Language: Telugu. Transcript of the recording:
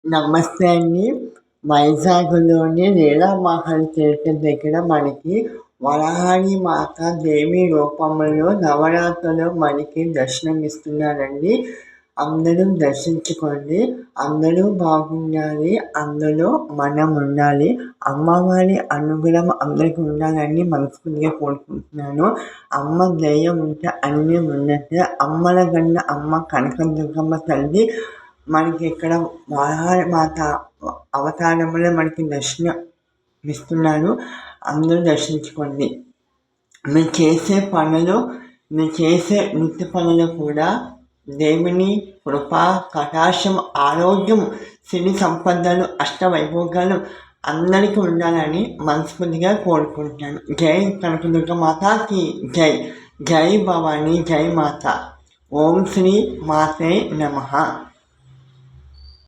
నమస్తే అండి. వైజాగ్‌లోని లీలామహల్ థియేటర్ దగ్గర మనకి వరాహి మాత దేవి రూపంలో నవరాత్రులు మనకి దర్శనమిస్తున్నారండి. అందరూ దర్శించుకోండి. అందరూ బాగుండాలి. అందులో మనం ఉండాలి. అమ్మవారి అనుగ్రహం అందరికీ ఉండాలని మనస్ఫూర్తిగా కోరుకుంటున్నాను. అమ్మ దయ ఉంటే అన్నీ ఉన్నట్టే. అమ్మల కన్నా అమ్మ కనకదుర్గమ్మ తల్లి మనకి ఇక్కడ వరాహి మాత అవతారంలో మనకి దర్శనమిస్తున్నారు. అందరూ దర్శించుకోండి. మీరు చేసే నిత్య పనులు కూడా దేవుని కృప, కటాక్షం, ఆరోగ్యం, సిరి సంపదలు, అష్టవైభోగాలు అందరికీ ఉండాలని మనస్ఫూర్తిగా కోరుకుంటున్నాను. జై కనకదుర్గ మాతాకి జై. జై భవాని, జై మాత. ఓం శ్రీ మాతే నమః.